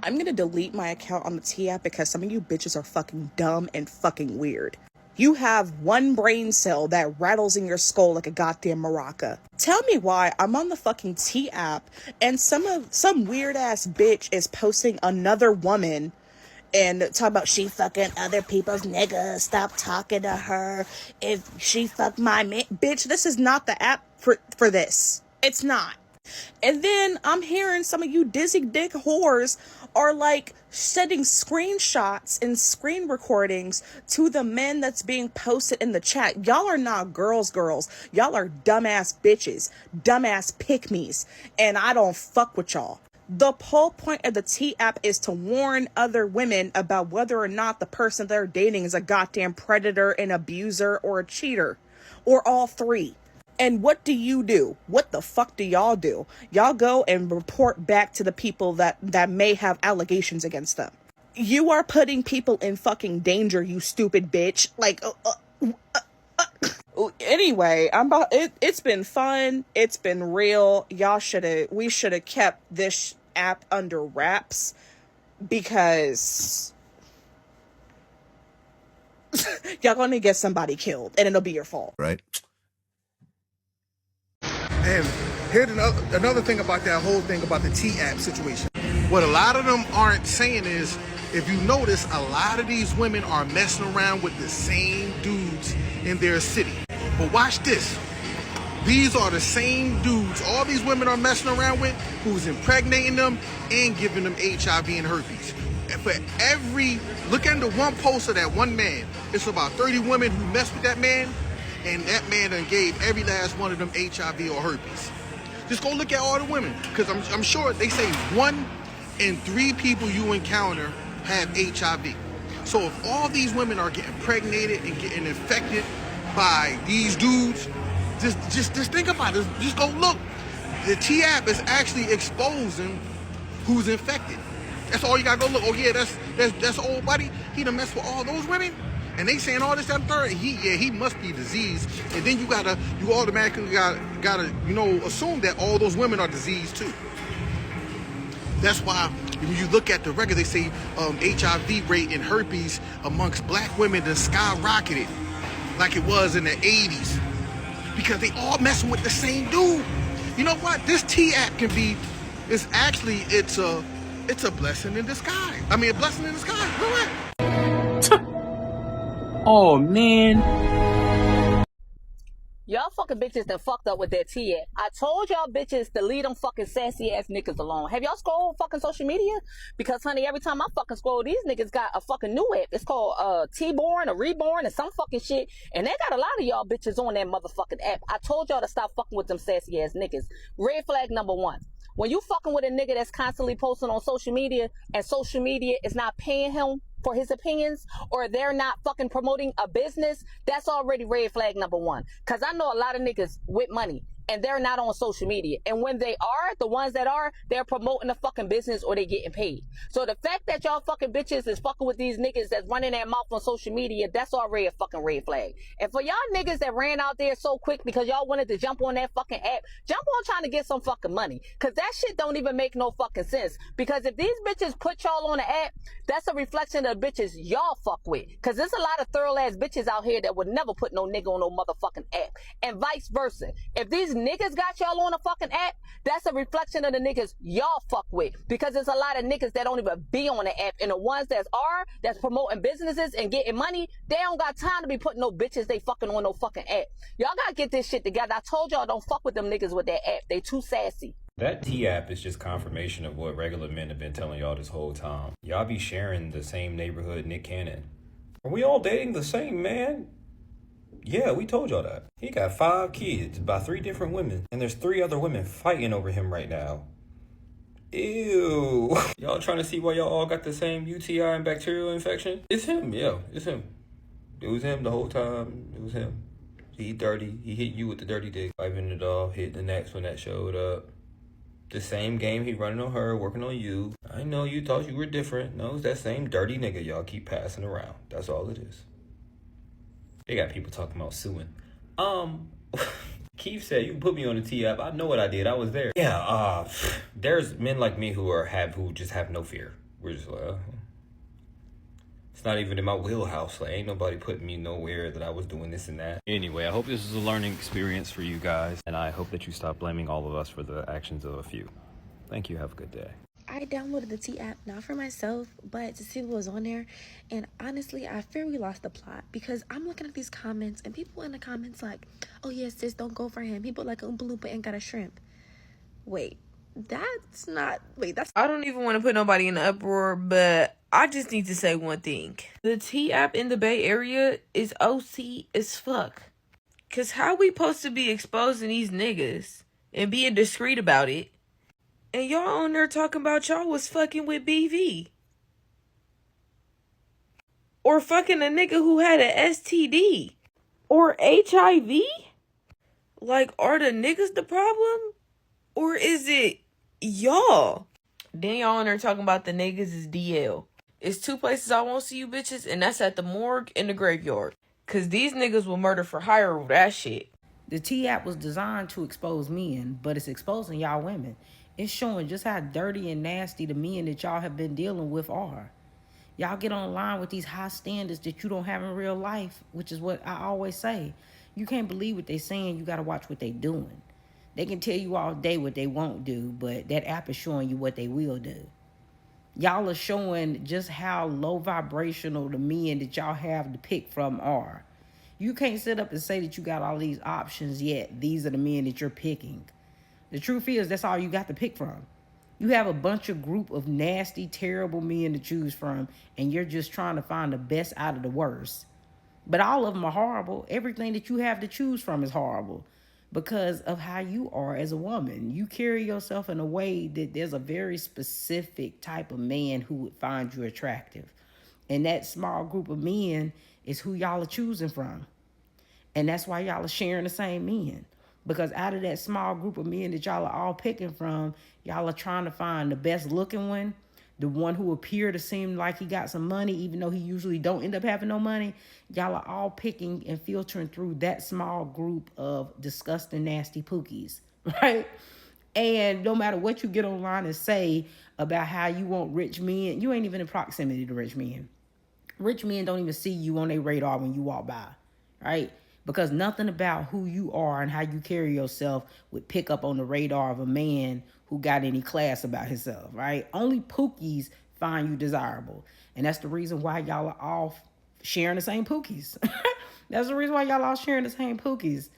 I'm gonna delete my account on the T app because some of you bitches are fucking dumb and fucking weird. You have one brain cell that rattles in your skull like a goddamn maraca. Tell me why I'm on the fucking T app and some weird ass bitch is posting another woman and talk about she fucking other people's niggas, stop talking to her if she fuck my man. Bitch, this is not the app for this. It's not. And then I'm hearing some of you dizzy dick whores are like sending screenshots and screen recordings to the men that's being posted in the chat. Y'all are not girls. Y'all are dumbass bitches, dumbass pick-me's, and I don't fuck with y'all. The whole point of the T app is to warn other women about whether or not the person they're dating is a goddamn predator, an abuser, or a cheater, or all three. And what do? What the fuck do y'all do? Y'all go and report back to the people that may have allegations against them. You are putting people in fucking danger, you stupid bitch. Like, anyway, it's been fun. It's been real. We should have kept this app under wraps because y'all gonna get somebody killed and it'll be your fault. Right. And here's another thing about that whole thing about the T-app situation. What a lot of them aren't saying is, if you notice, a lot of these women are messing around with the same dudes in their city. But watch this. These are the same dudes all these women are messing around with who's impregnating them and giving them HIV and herpes. And for look at the one post of that one man, it's about 30 women who mess with that man, and that man done gave every last one of them HIV or herpes. Just go look at all the women, because I'm sure they say 1 in 3 people you encounter have HIV. So if all these women are getting impregnated and getting infected by these dudes, just think about it. Just go look. The T-app is actually exposing who's infected. That's all you gotta go look. Oh yeah, that's old buddy. He done messed with all those women. And they saying all this, that, and third. He must be diseased. And then you automatically gotta assume that all those women are diseased too. That's why when you look at the record, they say HIV rate and herpes amongst black women done skyrocketed like it was in the 80s. Because they all messing with the same dude. You know what? This T-app it's a blessing in disguise. I mean, a blessing in disguise. What? Oh, man. Y'all fucking bitches that fucked up with that T-app. I told y'all bitches to leave them fucking sassy ass niggas alone. Have y'all scrolled fucking social media? Because honey, every time I fucking scroll, these niggas got a fucking new app. It's called Teaborn or Reborn or some fucking shit. And they got a lot of y'all bitches on that motherfucking app. I told y'all to stop fucking with them sassy ass niggas. Red flag number 1. When you fucking with a nigga that's constantly posting on social media and social media is not paying him for his opinions, or they're not fucking promoting a business, that's already red flag number 1. Cause I know a lot of niggas with money and they're not on social media. And when they are, the ones that are, they're promoting a fucking business or they getting paid. So the fact that y'all fucking bitches is fucking with these niggas that's running their mouth on social media, that's already a fucking red flag. And for y'all niggas that ran out there so quick because y'all wanted to jump on that fucking app, jump on trying to get some fucking money. Cause that shit don't even make no fucking sense. Because if these bitches put y'all on the app, that's a reflection of the bitches y'all fuck with. Cause there's a lot of thorough ass bitches out here that would never put no nigga on no motherfucking app. And vice versa. If these niggas got y'all on a fucking app, that's a reflection of the niggas y'all fuck with. Because there's a lot of niggas that don't even be on the app. And the ones that's promoting businesses and getting money, they don't got time to be putting no bitches they fucking on no fucking app. Y'all gotta get this shit together. I told y'all don't fuck with them niggas with that app. They too sassy. That T-app is just confirmation of what regular men have been telling y'all this whole time. Y'all be sharing the same neighborhood Nick Cannon. Are we all dating the same man? Yeah, we told y'all that. He got 5 kids by 3 different women, and there's 3 other women fighting over him right now. Ew. Y'all trying to see why y'all all got the same UTI and bacterial infection? It's him, yeah, it's him. It was him the whole time. It was him. He dirty. He hit you with the dirty dick. Wiping it off, hit the next one that showed up. The same game he running on her, working on you. I know you thought you were different. No, it's that same dirty nigga y'all keep passing around. That's all it is. They got people talking about suing. Keith said, you can put me on the T-app. I know what I did. I was there. Yeah, there's men like me who just have no fear. we're just like, it's not even in my wheelhouse. Like, ain't nobody putting me nowhere that I was doing this and that. Anyway, I hope this is a learning experience for you guys, and I hope that you stop blaming all of us for the actions of a few. Thank you. Have a good day. I downloaded the T app not for myself, but to see what was on there. And honestly, I fear we lost the plot because I'm looking at these comments and people in the comments like, oh yes, sis, don't go for him. People like Oompa Loompa ain't got a shrimp. Wait, that's I don't even want to put nobody in an uproar, but I just need to say one thing. The T app in the Bay Area is OC as fuck. Cause how we supposed to be exposing these niggas and being discreet about it? And y'all on there talking about y'all was fucking with BV. Or fucking a nigga who had an STD. Or HIV? Like, are the niggas the problem? Or is it y'all? Then y'all on there talking about the niggas is DL. It's two places I won't see you bitches, and that's at the morgue and the graveyard. Cause these niggas will murder for hire over that shit. The T app was designed to expose men, but it's exposing y'all women. It's showing just how dirty and nasty the men that y'all have been dealing with are. Y'all get online with these high standards that you don't have in real life, which is what I always say. You can't believe what they saying, you gotta watch what they doing. They can tell you all day what they won't do, but that app is showing you what they will do. Y'all are showing just how low vibrational the men that y'all have to pick from are. You can't sit up and say that you got all these options yet. These are the men that you're picking. The truth is, that's all you got to pick from. You have a bunch of group of nasty, terrible men to choose from, and you're just trying to find the best out of the worst. But all of them are horrible. Everything that you have to choose from is horrible because of how you are as a woman. You carry yourself in a way that there's a very specific type of man who would find you attractive. And that small group of men is who y'all are choosing from. And that's why y'all are sharing the same men. Because out of that small group of men that y'all are all picking from, y'all are trying to find the best looking one, the one who appear to seem like he got some money, even though he usually don't end up having no money. Y'all are all picking and filtering through that small group of disgusting, nasty pookies, right? And no matter what you get online and say about how you want rich men, you ain't even in proximity to rich men. Rich men don't even see you on their radar when you walk by, right? Because nothing about who you are and how you carry yourself would pick up on the radar of a man who got any class about himself, right? Only pookies find you desirable. And that's the reason why y'all are all sharing the same pookies. That's the reason why y'all all sharing the same pookies.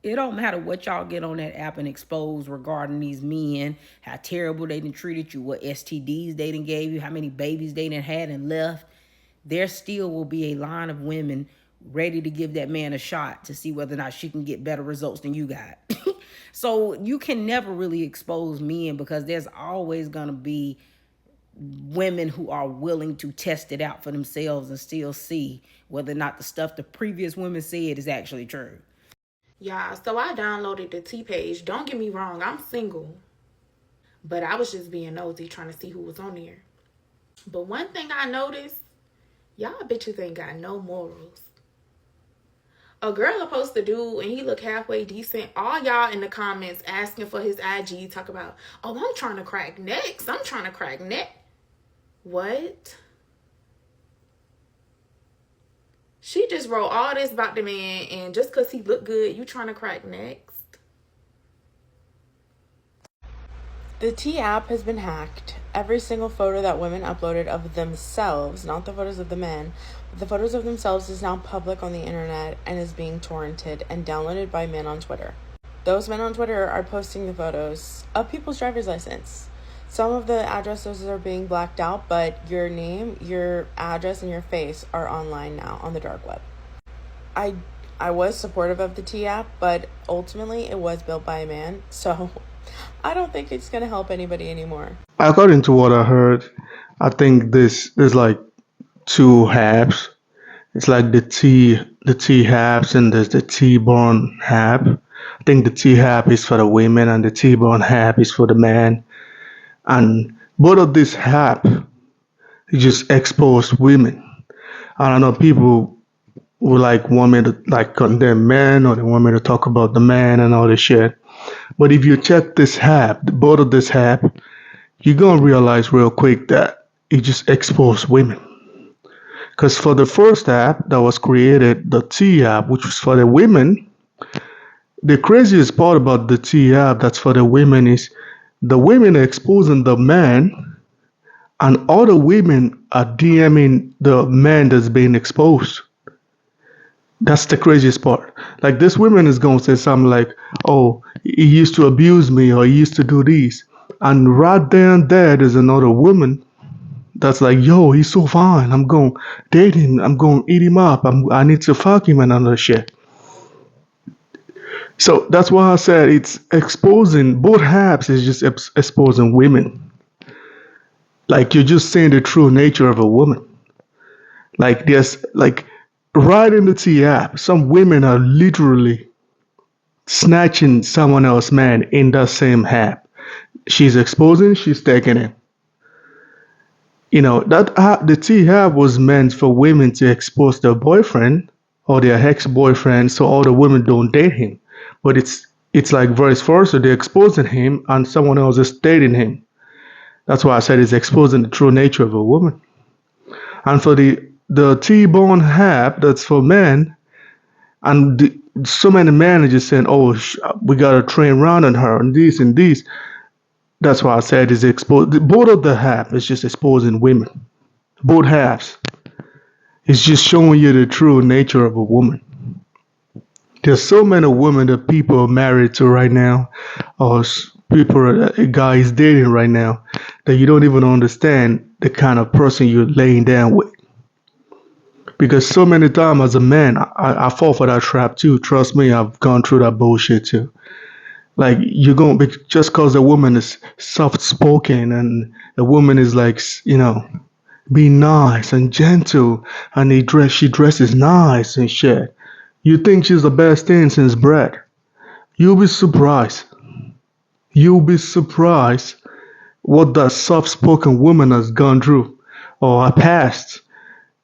It don't matter what y'all get on that app and expose regarding these men, how terrible they done treated you, what STDs they done gave you, how many babies they done had and left. There still will be a line of women ready to give that man a shot to see whether or not she can get better results than you got. So you can never really expose men because there's always going to be women who are willing to test it out for themselves and still see whether or not the stuff the previous women said is actually true. Yeah, so I downloaded the T page. Don't get me wrong, I'm single. But I was just being nosy trying to see who was on there. But one thing I noticed, y'all bitches ain't got no morals. A girl opposed to do and he look halfway decent. All y'all in the comments asking for his IG, talk about, oh, I'm trying to crack necks. I'm trying to crack neck. What? She just wrote all this about the man, and just because he look good, you trying to crack necks? The T app has been hacked. Every single photo that women uploaded of themselves, not the photos of the men, but the photos of themselves is now public on the internet and is being torrented and downloaded by men on Twitter. Those men on Twitter are posting the photos of people's driver's license. Some of the addresses are being blacked out, but your name, your address, and your face are online now on the dark web. I was supportive of the T app, but ultimately it was built by a man, so I don't think it's going to help anybody anymore. According to what I heard, I think this is like two apps. It's like the T apps and there's the Teaborn app. I think the T app is for the women and the Teaborn app is for the man. And both of these app just expose women. I don't know, people would like want me to like condemn men or they want me to talk about the man and all this shit. But if you check this app, both of this app, you're gonna realize real quick that it just exposed women. Because for the first app that was created, the T app, which was for the women, the craziest part about the T app that's for the women is the women are exposing the man, and other women are DMing the man that's being exposed. That's the craziest part. Like this woman is gonna say something like, "Oh, he used to abuse me, or he used to do this," and right there and there's another woman that's like, "Yo, he's so fine. I'm gonna date him. I'm gonna eat him up. I need to fuck him and other shit." So that's why I said it's exposing both apps is just exposing women. Like you're just saying the true nature of a woman. Like there's like right in the T app, some women are literally snatching someone else's man in that same app. She's exposing, she's taking it. You know, that app, the T app was meant for women to expose their boyfriend or their ex-boyfriend so all the women don't date him. But it's like vice versa. They're exposing him and someone else is dating him. That's why I said it's exposing the true nature of a woman. And for the Teaborn app, that's for men, and so many men are just saying, "Oh, we gotta train around on her and this and this." That's why I said it's exposed. Both of the app is just exposing women. Both halves. It's just showing you the true nature of a woman. There's so many women that people are married to right now, or people a guy is dating right now, that you don't even understand the kind of person you're laying down with. Because so many times as a man, I fall for that trap too. Trust me, I've gone through that bullshit too. Like you're going just because a woman is soft spoken and a woman is like be nice and gentle, and she dresses nice and shit. You think she's the best thing since bread. You'll be surprised. You'll be surprised what that soft-spoken woman has gone through or her past.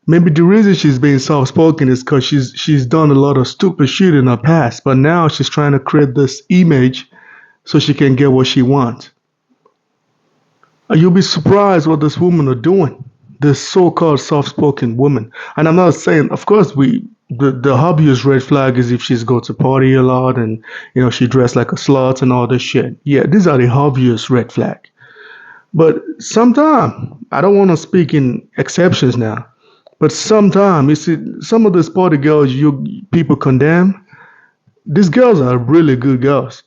Maybe the reason she's being soft-spoken is because she's done a lot of stupid shit in her past, but now she's trying to create this image so she can get what she wants. And you'll be surprised what this woman are doing. This so-called soft-spoken woman. And I'm not saying, of course, the obvious red flag is if she's go to party a lot and she dressed like a slut and all this shit. Yeah, these are the obvious red flag. But sometimes I don't want to speak in exceptions now. But sometimes you see some of these party girls people condemn. These girls are really good girls.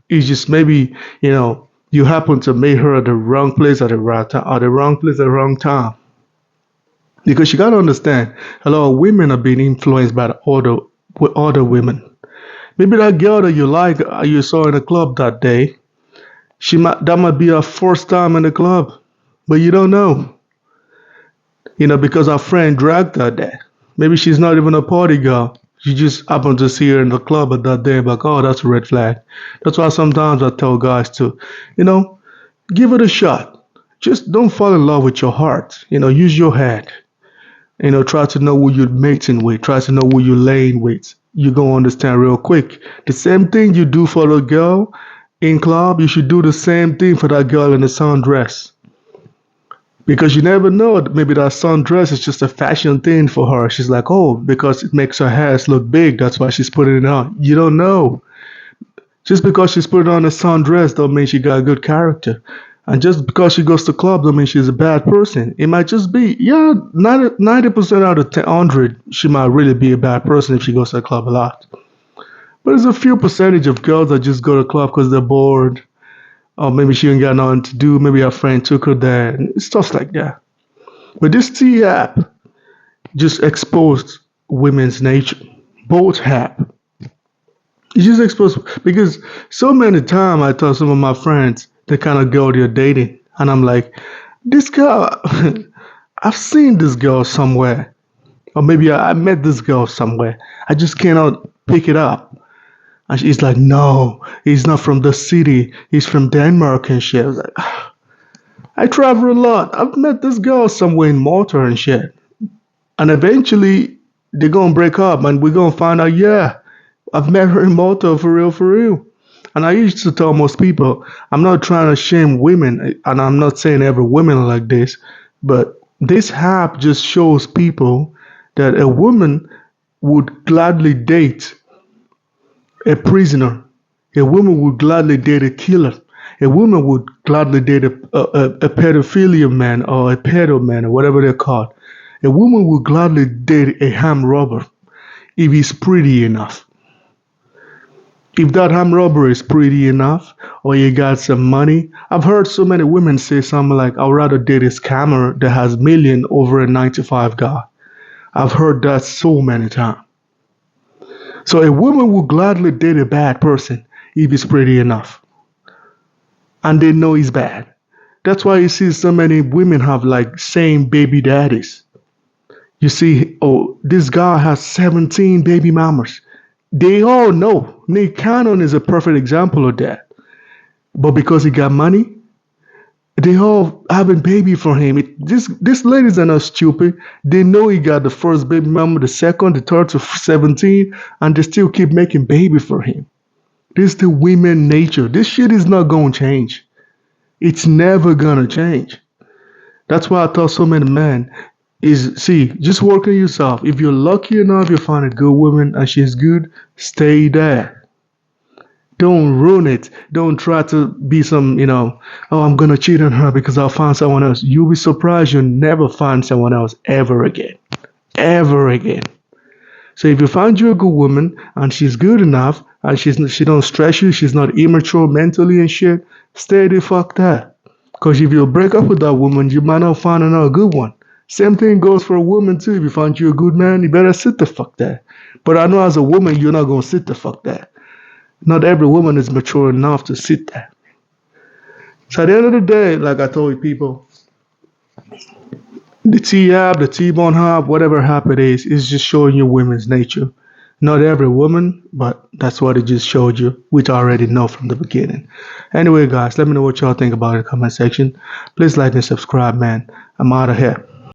It's just maybe you happen to meet her at the wrong place at the right time, or the wrong place at the wrong time. Because you gotta understand, a lot of women are being influenced by other women. Maybe that girl that you like, you saw in the club that day, that might be her first time in the club, but you don't know. Because her friend dragged her there. Maybe she's not even a party girl. You just happen to see her in the club at that day, like, oh, that's a red flag. That's why sometimes I tell guys to, give it a shot. Just don't fall in love with your heart. Use your head. Try to know who you're mating with. Try to know who you're laying with. You're going to understand real quick. The same thing you do for the girl in club, you should do the same thing for that girl in the sundress. Because you never know, maybe that sundress is just a fashion thing for her. She's like, oh, because it makes her ass look big, that's why she's putting it on. You don't know. Just because she's putting on a sundress don't mean she got good character. And just because she goes to club don't mean she's a bad person. It might just be, 90% out of 100, she might really be a bad person if she goes to the club a lot. But there's a few percentage of girls that just go to the club because they're bored. Or maybe she ain't got nothing to do. Maybe her friend took her there. And stuff like that. But this T app just exposed women's nature. Both app. It just exposed, because so many times I tell some of my friends the kind of girl they're dating. And I'm like, this girl, I've seen this girl somewhere. Or maybe I met this girl somewhere. I just cannot pick it up. And she's like, no, he's not from the city. He's from Denmark and shit. I was like, I travel a lot. I've met this girl somewhere in Malta and shit. And eventually, they're going to break up and we're going to find out, yeah, I've met her in Malta for real, for real. And I used to tell most people, I'm not trying to shame women. And I'm not saying every woman are like this. But this app just shows people that a woman would gladly date a prisoner. A woman would gladly date a killer. A woman would gladly date a pedophilia man or a pedo man or whatever they're called. A woman would gladly date a ham robber if he's pretty enough. If that ham robber is pretty enough or you got some money, I've heard so many women say something like, I'd rather date a scammer that has million over a 9 to 5 guy. I've heard that so many times. So a woman will gladly date a bad person if he's pretty enough. And they know he's bad. That's why you see so many women have like same baby daddies. You see, oh, this guy has 17 baby mamas. They all know. Nick Cannon is a perfect example of that. But because he got money, they all having baby for him. These ladies are not stupid. They know he got the first baby mama, the second, the third to 17, and they still keep making baby for him. This is the women nature. This shit is not gonna change. It's never gonna change. That's why I tell so many men just work on yourself. If you're lucky enough, you find a good woman and she's good, stay there. Don't ruin it. Don't try to be oh, I'm gonna cheat on her because I'll find someone else. You'll be surprised you'll never find someone else ever again. Ever again. So if you find you a good woman and she's good enough and she don't stress you, she's not immature mentally and shit, stay the fuck there. Because if you break up with that woman, you might not find another good one. Same thing goes for a woman too. If you find you a good man, you better sit the fuck there. But I know as a woman, you're not gonna sit the fuck there. Not every woman is mature enough to sit there. So at the end of the day, like I told people, the T app, the Teaborn app, whatever app it is just showing you women's nature. Not every woman, but that's what it just showed you, which I already know from the beginning. Anyway, guys, let me know what y'all think about it in the comment section. Please like and subscribe, man. I'm out of here.